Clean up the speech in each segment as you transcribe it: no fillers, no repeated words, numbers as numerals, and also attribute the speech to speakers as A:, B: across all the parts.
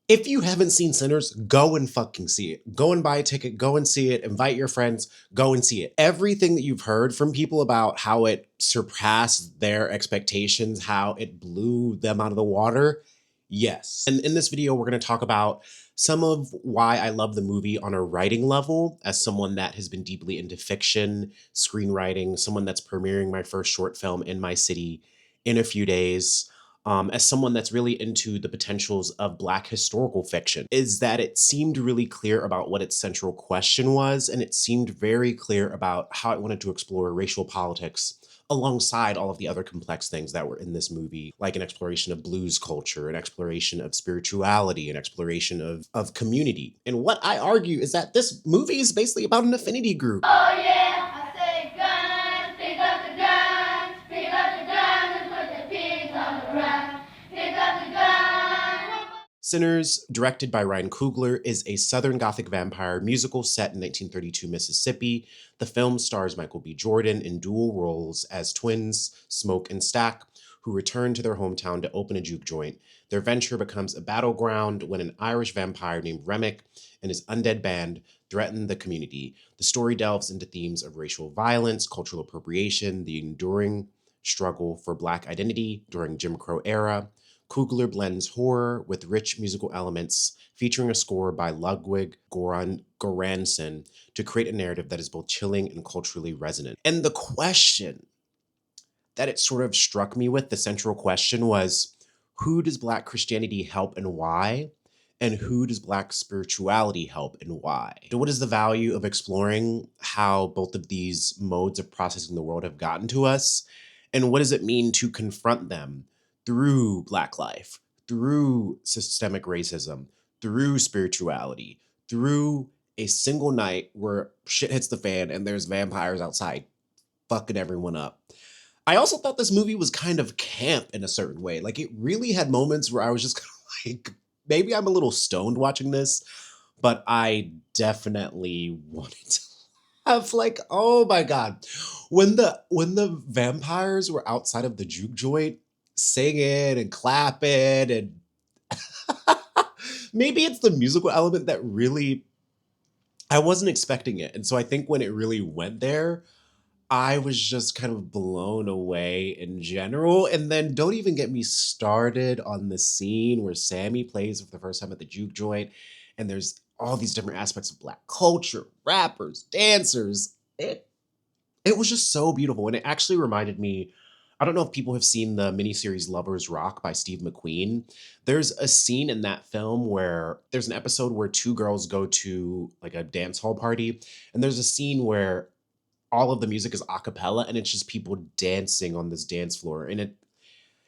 A: If you haven't seen Sinners, go and fucking see it. Go and buy a ticket, go and see it, invite your friends, go and see it. Everything that you've heard from people about how it surpassed their expectations, how it blew them out of the water, yes. And in this video, we're going to talk about some of why I love the movie on a writing level, as someone that has been deeply into fiction, screenwriting, someone that's premiering my first short film in my city in a few days, as someone that's really into the potentials of Black historical fiction, is that it seemed really clear about what its central question was, and it seemed very clear about how it wanted to explore racial politics alongside all of the other complex things that were in this movie, like an exploration of blues culture, an exploration of spirituality, an exploration of community. And what I argue is that this movie is basically about an affinity group.
B: Oh yeah, I say guns, pick up the guns, pick up the guns and put the pigs on the run. Pick up the guns.
A: Sinners, directed by Ryan Coogler, is a Southern Gothic vampire musical set in 1932 Mississippi. The film stars Michael B. Jordan in dual roles as twins, Smoke and Stack, who return to their hometown to open a juke joint. Their venture becomes a battleground when an Irish vampire named Remick and his undead band threaten the community. The story delves into themes of racial violence, cultural appropriation, the enduring struggle for Black identity during Jim Crow era. Coogler blends horror with rich musical elements, featuring a score by Ludwig Göransson to create a narrative that is both chilling and culturally resonant. And the question that it sort of struck me with, the central question was, who does Black Christianity help and why? And who does Black spirituality help and why? So what is the value of exploring how both of these modes of processing the world have gotten to us? And what does it mean to confront them through Black life, through systemic racism, through spirituality, through a single night where shit hits the fan and there's vampires outside fucking everyone up? I also thought this movie was kind of camp in a certain way. Like, it really had moments where I was just kind of like, maybe I'm a little stoned watching this, but I definitely wanted to have, like, oh my god, when the vampires were outside of the juke joint singing and clapping, and maybe it's the musical element that really, I wasn't expecting it, and so I think when it really went there, I was just kind of blown away in general. And then don't even get me started on the scene where Sammy plays for the first time at the juke joint, and there's all these different aspects of Black culture, rappers, dancers. It was just so beautiful, and it actually reminded me. I don't know if people have seen the miniseries Lovers Rock by Steve McQueen. There's a scene in that film where there's an episode where two girls go to like a dance hall party, and there's a scene where all of the music is a cappella and it's just people dancing on this dance floor. And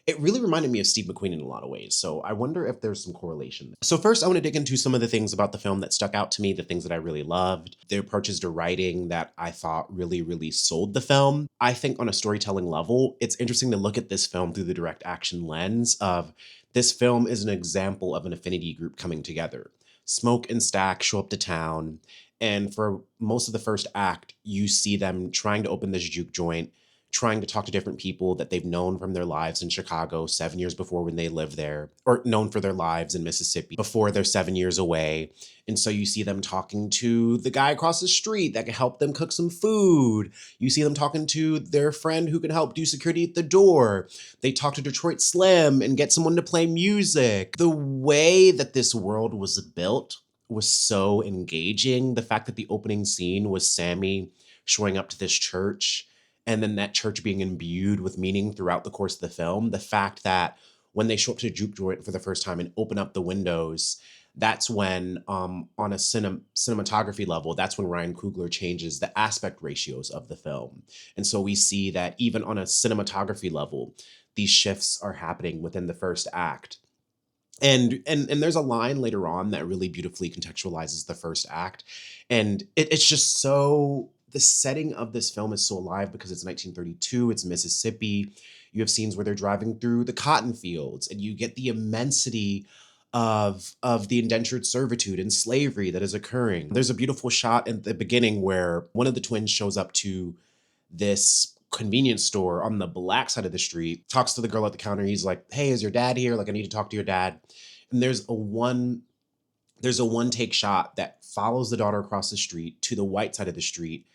A: it really reminded me of Steve McQueen in a lot of ways. So I wonder if there's some correlation there. So first, I want to dig into some of the things about the film that stuck out to me, the things that I really loved, the approaches to writing that I thought really, really sold the film. I think on a storytelling level, it's interesting to look at this film through the direct action lens of this film is an example of an affinity group coming together. Smoke and Stack show up to town, and for most of the first act, you see them trying to open this juke joint, trying to talk to different people that they've known from their lives in Chicago 7 years before when they lived there, or known for their lives in Mississippi before they're 7 years away. And so you see them talking to the guy across the street that can help them cook some food. You see them talking to their friend who can help do security at the door. They talk to Detroit Slim and get someone to play music. The way that this world was built was so engaging. The fact that the opening scene was Sammy showing up to this church, and then that church being imbued with meaning throughout the course of the film. The fact that when they show up to juke joint for the first time and open up the windows, that's when, on a cinematography level, that's when Ryan Coogler changes the aspect ratios of the film. And so we see that even on a cinematography level, these shifts are happening within the first act. And there's a line later on that really beautifully contextualizes the first act. And it's just so, the setting of this film is so alive because it's 1932, it's Mississippi. You have scenes where they're driving through the cotton fields, and you get the immensity of the indentured servitude and slavery that is occurring. There's a beautiful shot at the beginning where one of the twins shows up to this convenience store on the Black side of the street, talks to the girl at the counter. He's like, "Hey, is your dad here? Like, I need to talk to your dad." And there's a one There's a one take shot that follows the daughter across the street to the white side of the street,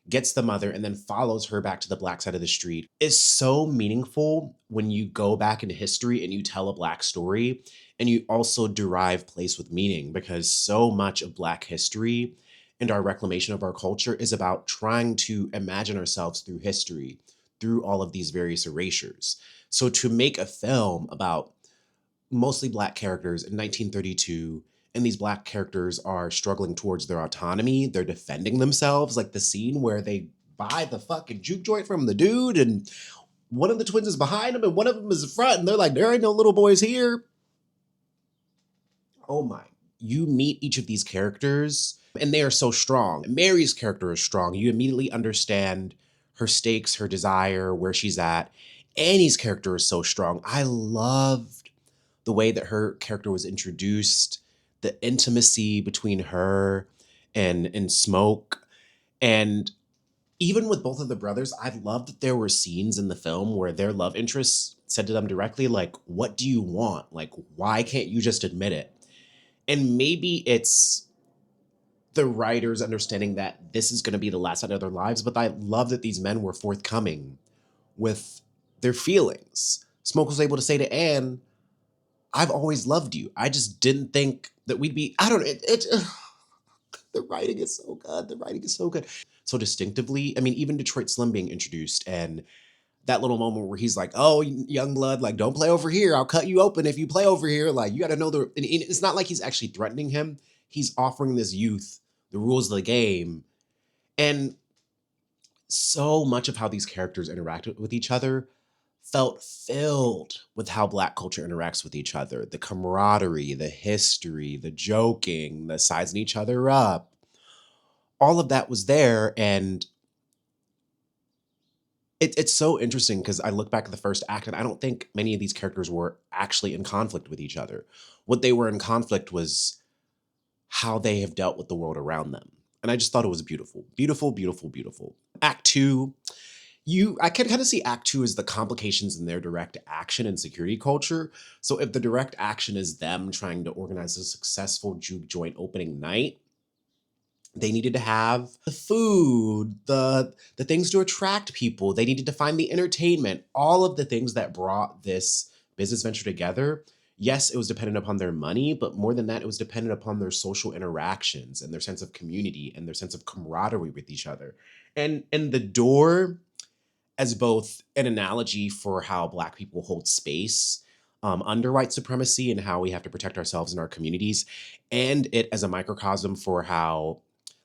A: gets the mother, and then follows her back to the black side of the street. It's so meaningful when you go back into history and you tell a black story and you also derive place with meaning, because so much of black history and our reclamation of our culture is about trying to imagine ourselves through history, through all of these various erasures. So to make a film about mostly black characters in 1932, and these black characters are struggling towards their autonomy, they're defending themselves, like the scene where they buy the fucking juke joint from the dude and one of the twins is behind them and one of them is in front and they're like, there ain't no little boys here. Oh my. You meet each of these characters and they are so strong. Mary's character is strong. You immediately understand her stakes, her desire, where she's at. Annie's character is so strong. I loved the way that her character was introduced, the intimacy between her and Smoke. And even with both of the brothers, I loved that there were scenes in the film where their love interests said to them directly, like, what do you want? Like, why can't you just admit it? And maybe it's the writers understanding that this is going to be the last night of their lives, but I love that these men were forthcoming with their feelings. Smoke was able to say to Anne, I've always loved you. I just didn't think that we'd be, I don't know, the writing is so good. The writing is so good. So distinctively, I mean, even Detroit Slim being introduced and that little moment where he's like, oh, young blood, like, don't play over here. I'll cut you open if you play over here. Like, you got to know and it's not like he's actually threatening him. He's offering this youth the rules of the game. And so much of how these characters interact with each other felt filled with how black culture interacts with each other. The camaraderie, the history, the joking, the sizing each other up. All of that was there. And it's so interesting because I look back at the first act and I don't think many of these characters were actually in conflict with each other. What they were in conflict was how they have dealt with the world around them. And I just thought it was beautiful. Beautiful, beautiful, beautiful. Act two, I can kind of see act two as the complications in their direct action and security culture. So if the direct action is them trying to organize a successful juke joint opening night, they needed to have the food, the things to attract people. They needed to find the entertainment, all of the things that brought this business venture together. Yes, it was dependent upon their money, but more than that, it was dependent upon their social interactions and their sense of community and their sense of camaraderie with each other. And the door as both an analogy for how Black people hold space under white supremacy and how we have to protect ourselves in our communities, and it as a microcosm for how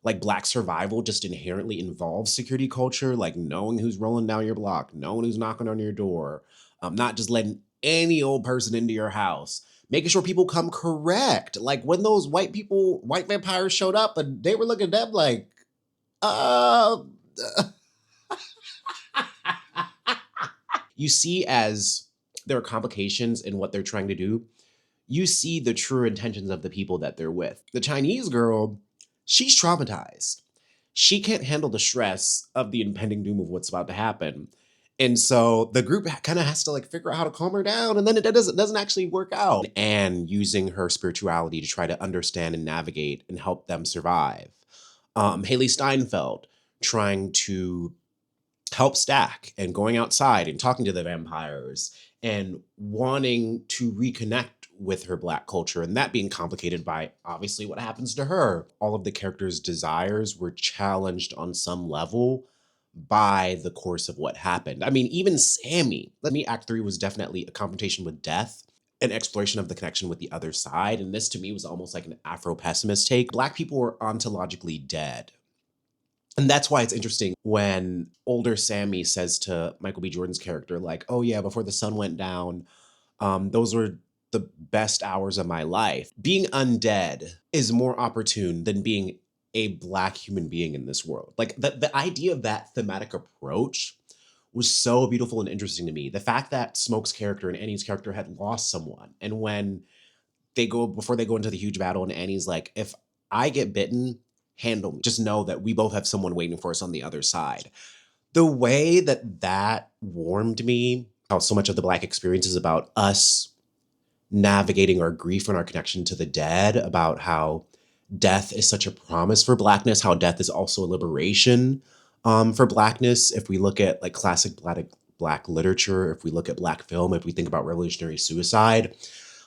A: like Black survival just inherently involves security culture, like knowing who's rolling down your block, knowing who's knocking on your door, not just letting any old person into your house, making sure people come correct. Like when those white vampires showed up and they were looking at them like, uh, you see as there are complications in what they're trying to do, you see the true intentions of the people that they're with. The Chinese girl, she's traumatized. She can't handle the stress of the impending doom of what's about to happen. And so the group kind of has to like figure out how to calm her down, and then it doesn't actually work out. And using her spirituality to try to understand and navigate and help them survive. Haley Steinfeld trying to help Stack and going outside and talking to the vampires and wanting to reconnect with her Black culture, and that being complicated by obviously what happens to her. All of the characters' desires were challenged on some level by the course of what happened. I mean, even Sammy, let me, Act Three was definitely a confrontation with death, an exploration of the connection with the other side. And this to me was almost like an Afro-pessimist take. Black people were ontologically dead. And that's why it's interesting when older Sammy says to Michael B. Jordan's character, like, oh yeah, before the sun went down, those were the best hours of my life. Being undead is more opportune than being a Black human being in this world. Like the idea of that thematic approach was so beautiful and interesting to me. The fact that Smoke's character and Annie's character had lost someone. And when before they go into the huge battle and Annie's like, if I get bitten, handle me. Just know that we both have someone waiting for us on the other side. The way that warmed me, how so much of the Black experience is about us navigating our grief and our connection to the dead, about how death is such a promise for Blackness, how death is also a liberation for Blackness. If we look at like classic Black literature, if we look at Black film, if we think about revolutionary suicide,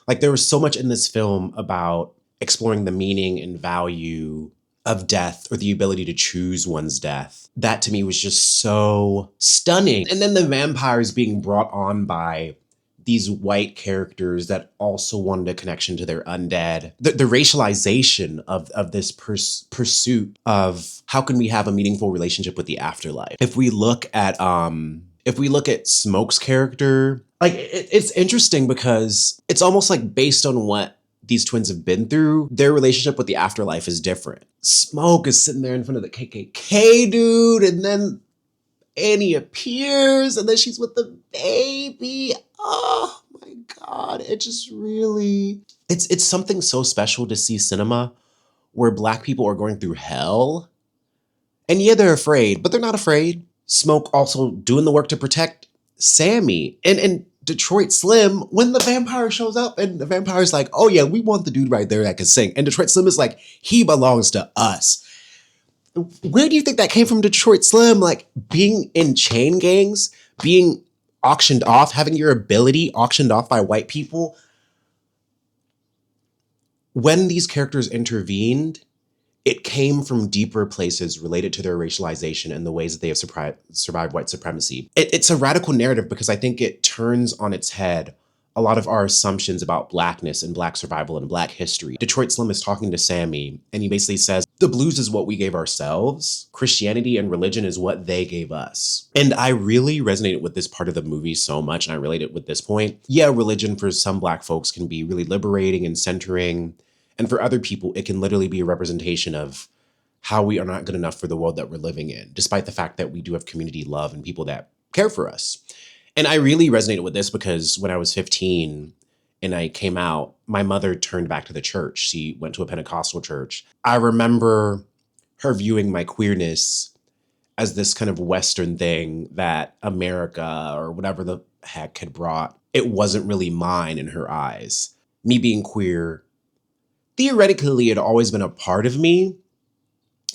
A: like there was so much in this film about exploring the meaning and value of death, or the ability to choose one's death. That to me was just so stunning. And then the vampires being brought on by these white characters that also wanted a connection to their undead. The racialization of this pursuit of how can we have a meaningful relationship with the afterlife. If we look at Smoke's character, like it's interesting because it's almost like based on what these twins have been through, their relationship with the afterlife is different. Smoke is sitting there in front of the KKK dude, and then Annie appears, and then she's with the baby. Oh my God. It just really, it's something so special to see cinema where Black people are going through hell. And yeah, they're afraid, but they're not afraid. Smoke also doing the work to protect Sammy. And Detroit Slim, when the vampire shows up and the vampire's like, oh yeah, we want the dude right there that can sing. And Detroit Slim is like, he belongs to us. Where do you think that came from, Detroit Slim? Like being in chain gangs, being auctioned off, having your ability auctioned off by white people. When these characters intervened, it came from deeper places related to their racialization and the ways that they have survived white supremacy. It's a radical narrative because I think it turns on its head a lot of our assumptions about Blackness and Black survival and Black history. Detroit Slim is talking to Sammy, and he basically says, the blues is what we gave ourselves. Christianity and religion is what they gave us. And I really resonated with this part of the movie so much, and I related with this point. Yeah, religion for some Black folks can be really liberating and centering. And for other people, it can literally be a representation of how we are not good enough for the world that we're living in, despite the fact that we do have community love and people that care for us. And I really resonated with this because when I was 15 and I came out, my mother turned back to the church. She went to a Pentecostal church. I remember her viewing my queerness as this kind of Western thing that America or whatever the heck had brought. It wasn't really mine in her eyes. Me being queer, theoretically, it had always been a part of me.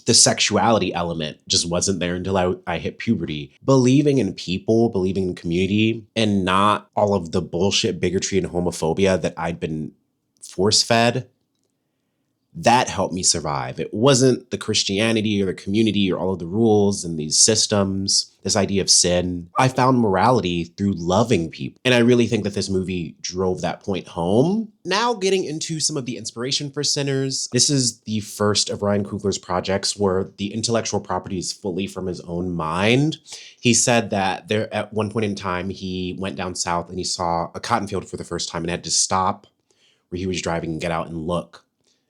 A: The sexuality element just wasn't there until I hit puberty. Believing in people, believing in community, and not all of the bullshit bigotry and homophobia that I'd been force-fed, that helped me survive. It wasn't the Christianity or the community or all of the rules and these systems, this idea of sin. I found morality through loving people. And I really think that this movie drove that point home. Now getting into some of the inspiration for Sinners. This is the first of Ryan Coogler's projects where the intellectual property is fully from his own mind. He said that there at one point in time, he went down south and he saw a cotton field for the first time and had to stop where he was driving and get out and look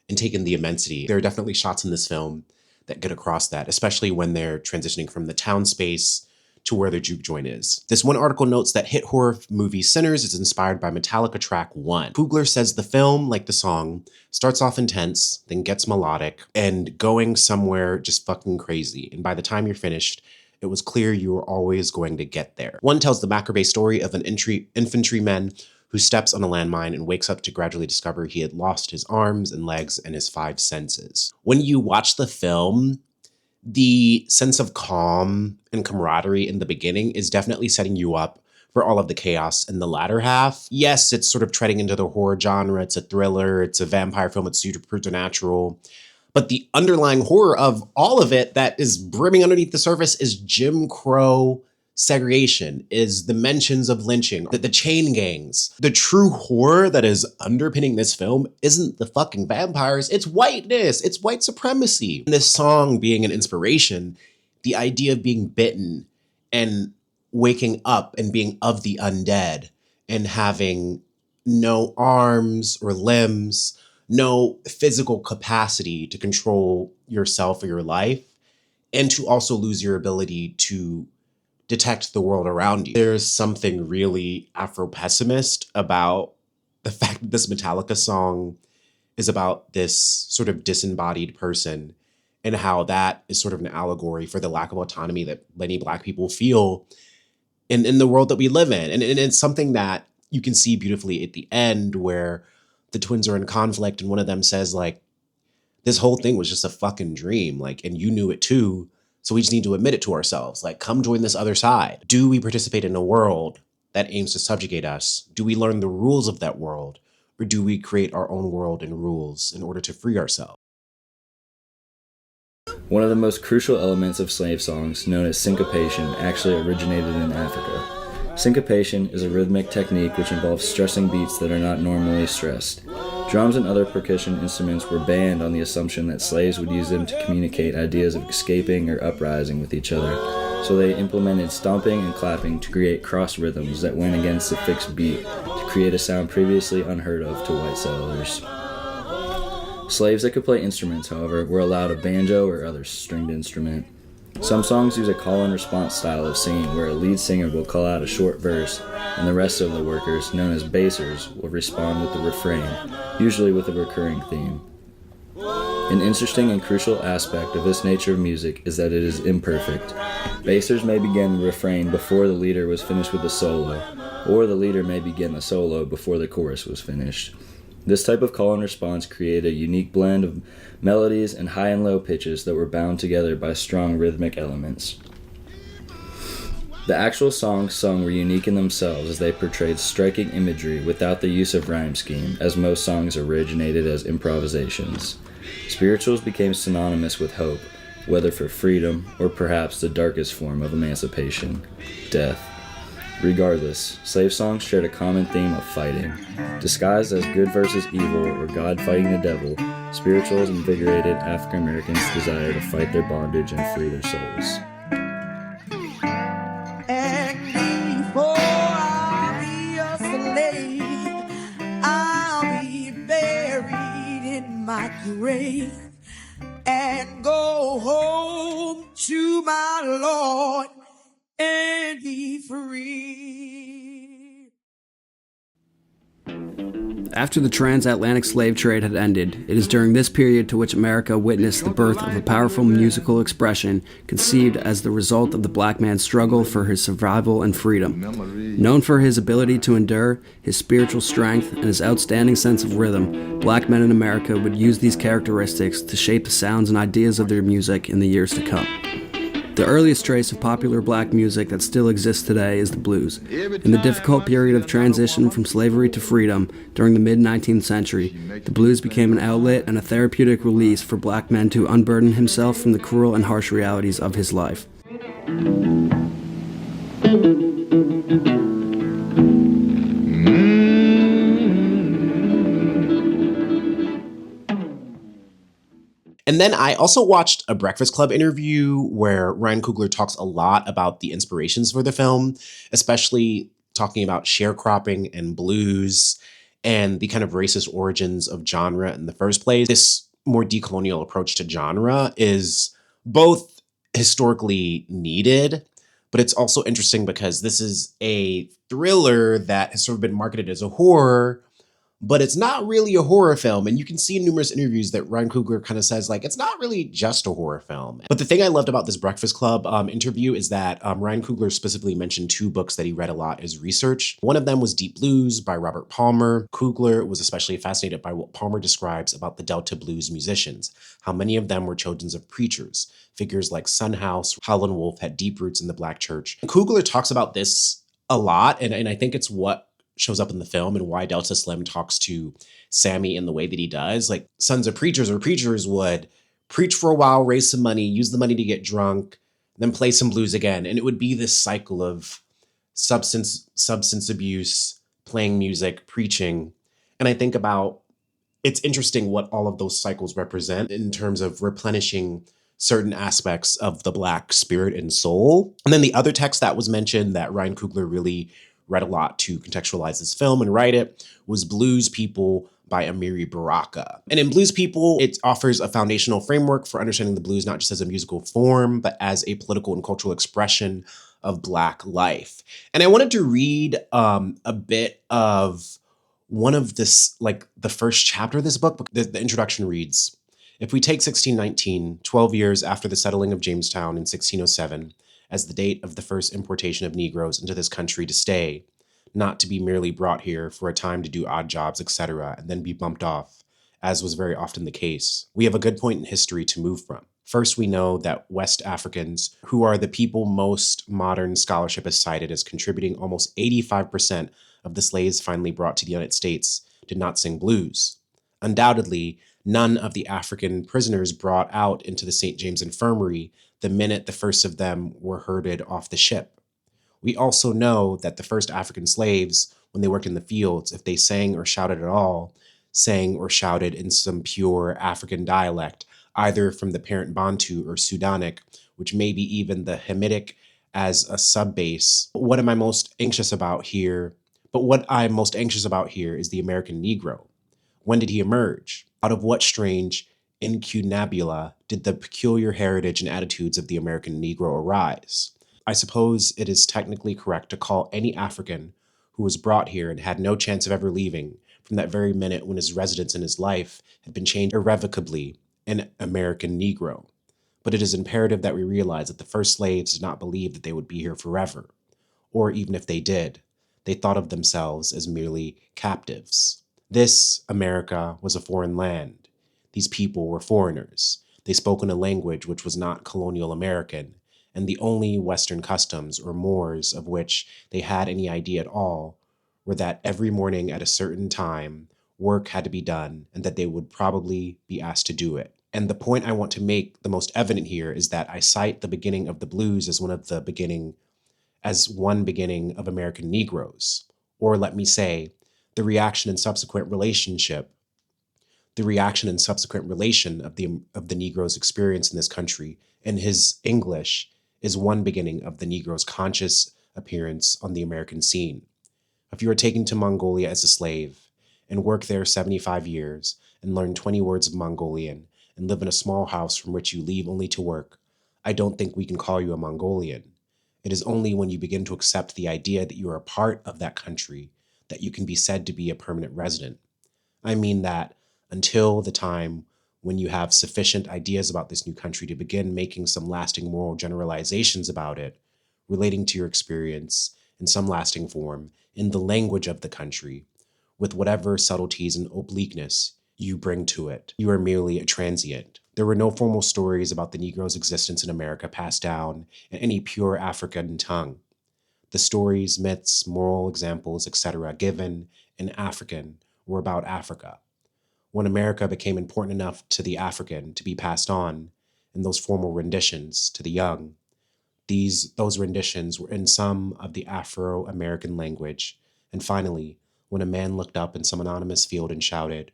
A: and take in the immensity. There are definitely shots in this film that get across that, especially when they're transitioning from the town space to where their juke joint is. This one article notes that hit horror movie Sinners is inspired by Metallica track 1. Coogler says the film, like the song, starts off intense, then gets melodic, and going somewhere just fucking crazy. And by the time you're finished, it was clear you were always going to get there. One tells the Macrobay story of an infantryman who steps on a landmine and wakes up to gradually discover he had lost his arms and legs and his 5 senses. When you watch the film, the sense of calm and camaraderie in the beginning is definitely setting you up for all of the chaos in the latter half. Yes, it's sort of treading into the horror genre. It's a thriller. It's a vampire film. It's supernatural. But the underlying horror of all of it that is brimming underneath the surface is Jim Crow segregation, is the mentions of lynching, the chain gangs. The true horror that is underpinning this film isn't the fucking vampires, it's whiteness, it's white supremacy. And this song being an inspiration, the idea of being bitten and waking up and being of the undead and having no arms or limbs, no physical capacity to control yourself or your life, and to also lose your ability to detect the world around you. There's something really Afro-pessimist about the fact that this Metallica song is about this sort of disembodied person and how that is sort of an allegory for the lack of autonomy that many Black people feel in the world that we live in. And it's something that you can see beautifully at the end where the twins are in conflict and one of them says like, this whole thing was just a fucking dream, like, and you knew it too. So we just need to admit it to ourselves. Like, come join this other side. Do we participate in a world that aims to subjugate us? Do we learn the rules of that world? Or do we create our own world and rules in order to free ourselves?
C: One of the most crucial elements of slave songs, known as syncopation, actually originated in Africa. Syncopation is a rhythmic technique which involves stressing beats that are not normally stressed. Drums and other percussion instruments were banned on the assumption that slaves would use them to communicate ideas of escaping or uprising with each other, so they implemented stomping and clapping to create cross rhythms that went against the fixed beat to create a sound previously unheard of to white settlers. Slaves that could play instruments, however, were allowed a banjo or other stringed instrument. Some songs use a call-and-response style of singing where a lead singer will call out a short verse and the rest of the workers, known as bassers, will respond with the refrain, usually with a recurring theme. An interesting and crucial aspect of this nature of music is that it is imperfect. Bassers may begin the refrain before the leader was finished with the solo, or the leader may begin the solo before the chorus was finished. This type of call and response created a unique blend of melodies and high and low pitches that were bound together by strong rhythmic elements. The actual songs sung were unique in themselves as they portrayed striking imagery without the use of rhyme scheme, as most songs originated as improvisations. Spirituals became synonymous with hope, whether for freedom or perhaps the darkest form of emancipation, death. Regardless, slave songs shared a common theme of fighting. Disguised as good versus evil or God fighting the devil, spirituals invigorated African Americans' desire to fight their bondage and free their souls.
D: And before I be a slave, I'll be buried in my grave and go home to my Lord and be free.
E: After the transatlantic slave trade had ended, it is during this period to which America witnessed the birth of a powerful musical expression conceived as the result of the black man's struggle for his survival and freedom. Known for his ability to endure, his spiritual strength, and his outstanding sense of rhythm, black men in America would use these characteristics to shape the sounds and ideas of their music in the years to come. The earliest trace of popular black music that still exists today is the blues. In the difficult period of transition from slavery to freedom during the mid-19th century, the blues became an outlet and a therapeutic release for black men to unburden himself from the cruel and harsh realities of his life.
A: And then I also watched a Breakfast Club interview where Ryan Coogler talks a lot about the inspirations for the film, especially talking about sharecropping and blues and the kind of racist origins of genre in the first place. This more decolonial approach to genre is both historically needed, but it's also interesting because this is a thriller that has sort of been marketed as a horror, but it's not really a horror film. And you can see in numerous interviews that Ryan Coogler kind of says, like, it's not really just a horror film. But the thing I loved about this Breakfast Club interview is that Ryan Coogler specifically mentioned two books that he read a lot as research. One of them was Deep Blues by Robert Palmer. Coogler was especially fascinated by what Palmer describes about the Delta blues musicians, how many of them were children of preachers. Figures like Son House, Howlin' Wolf had deep roots in the Black church. And Coogler talks about this a lot, and I think it's what shows up in the film and why Delta Slim talks to Sammy in the way that he does. Like, sons of preachers or preachers would preach for a while, raise some money, use the money to get drunk, then play some blues again. And it would be this cycle of substance abuse, playing music, preaching. And I think about, it's interesting what all of those cycles represent in terms of replenishing certain aspects of the Black spirit and soul. And then the other text that was mentioned that Ryan Coogler really read a lot to contextualize this film and write it was Blues People by Amiri Baraka. And in Blues People, it offers a foundational framework for understanding the blues, not just as a musical form, but as a political and cultural expression of Black life. And I wanted to read a bit of one of this, like the first chapter of this book. The introduction reads, "If we take 1619, 12 years after the settling of Jamestown in 1607, as the date of the first importation of Negroes into this country to stay, not to be merely brought here for a time to do odd jobs, etc., and then be bumped off, as was very often the case. We have a good point in history to move from. First, we know that West Africans, who are the people most modern scholarship has cited as contributing almost 85% of the slaves finally brought to the United States, did not sing blues. Undoubtedly, none of the African prisoners brought out into the St. James Infirmary the minute the first of them were herded off the ship. We also know that the first African slaves, when they worked in the fields, if they sang or shouted at all, sang or shouted in some pure African dialect, either from the parent Bantu or Sudanic, which may be even the Hamitic as a sub-base. What I'm most anxious about here is the American Negro. When did he emerge? Out of what strange incunabula did the peculiar heritage and attitudes of the American Negro arise? I suppose it is technically correct to call any African who was brought here and had no chance of ever leaving from that very minute when his residence and his life had been changed irrevocably an American Negro. But it is imperative that we realize that the first slaves did not believe that they would be here forever, or even if they did, they thought of themselves as merely captives. This, America, was a foreign land. These people were foreigners. They spoke in a language which was not colonial American, and the only Western customs or mores of which they had any idea at all were that every morning at a certain time, work had to be done, and that they would probably be asked to do it. And the point I want to make the most evident here is that I cite the beginning of the blues as one beginning of American Negroes, or let me say, the reaction and subsequent relation of the Negro's experience in this country and his English is one beginning of the Negro's conscious appearance on the American scene. If you are taken to Mongolia as a slave and work there 75 years and learn 20 words of Mongolian and live in a small house from which you leave only to work, I don't think we can call you a Mongolian. It is only when you begin to accept the idea that you are a part of that country that you can be said to be a permanent resident. I mean that until the time when you have sufficient ideas about this new country to begin making some lasting moral generalizations about it, relating to your experience in some lasting form in the language of the country, with whatever subtleties and obliqueness you bring to it, you are merely a transient. There were no formal stories about the Negro's existence in America passed down in any pure African tongue. The stories, myths, moral examples, etc., given in African were about Africa. When America became important enough to the African to be passed on in those formal renditions to the young, those renditions were in some of the Afro-American language. And finally, when a man looked up in some anonymous field and shouted,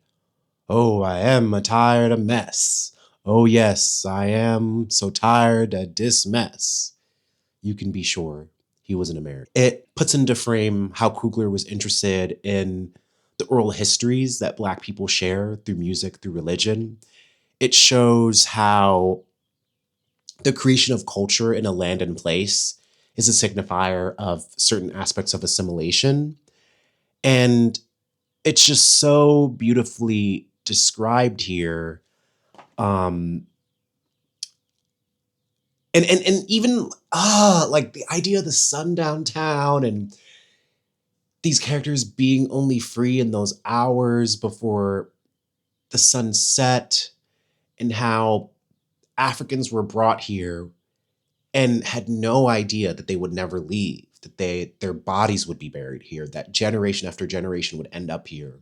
A: "Oh, I am a tired of mess. Oh, yes, I am so tired of this mess," you can be sure he was an American. It puts into frame how Coogler was interested in the oral histories that Black people share through music, through religion. It shows how the creation of culture in a land and place is a signifier of certain aspects of assimilation. And it's just so beautifully described here. And even like the idea of the sundown town and these characters being only free in those hours before the sun set, and how Africans were brought here and had no idea that they would never leave, that their bodies would be buried here, that generation after generation would end up here,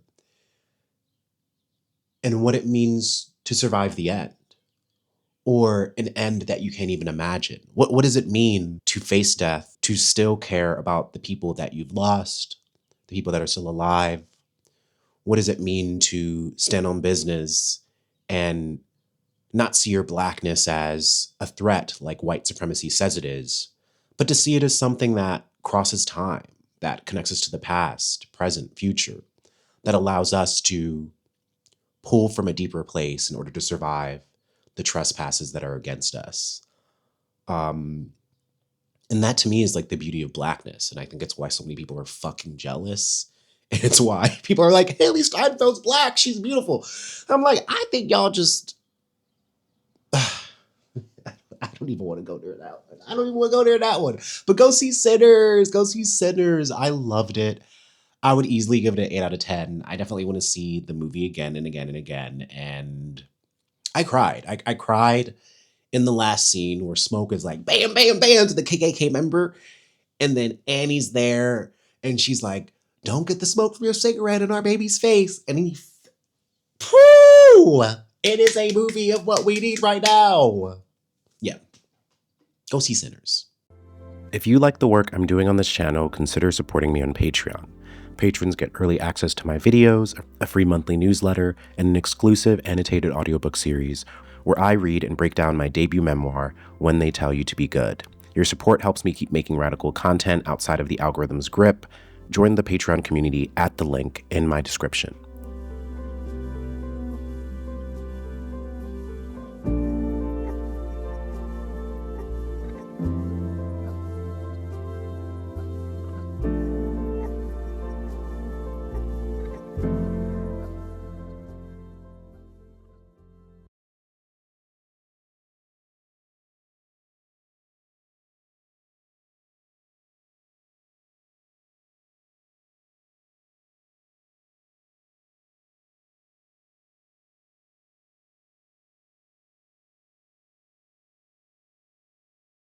A: and what it means to survive the end, or an end that you can't even imagine. What does it mean to face death, to still care about the people that you've lost, the people that are still alive? What does it mean to stand on business and not see your Blackness as a threat like white supremacy says it is, but to see it as something that crosses time, that connects us to the past, present, future, that allows us to pull from a deeper place in order to survive the trespasses that are against us. And that to me is like the beauty of Blackness. And I think it's why so many people are fucking jealous. And it's why people are like, Haley Steinfeld's Black, she's beautiful. I'm like, I think y'all just, I don't even want to go near that one. I don't even want to go near that one. But go see Sinners. Go see Sinners. I loved it. I would easily give it an 8 out of 10. I definitely want to see the movie again and again and again. And I cried. I cried in the last scene where Smoke is like, bam, bam, bam to the KKK member. And then Annie's there and she's like, don't get the smoke from your cigarette in our baby's face. And he, pooh! It is a movie of what we need right now. Yeah. Go see Sinners.
F: If you like the work I'm doing on this channel, consider supporting me on Patreon. Patrons get early access to my videos, a free monthly newsletter, and an exclusive annotated audiobook series where I read and break down my debut memoir, When They Tell You to Be Good. Your support helps me keep making radical content outside of the algorithm's grip. Join the Patreon community at the link in my description.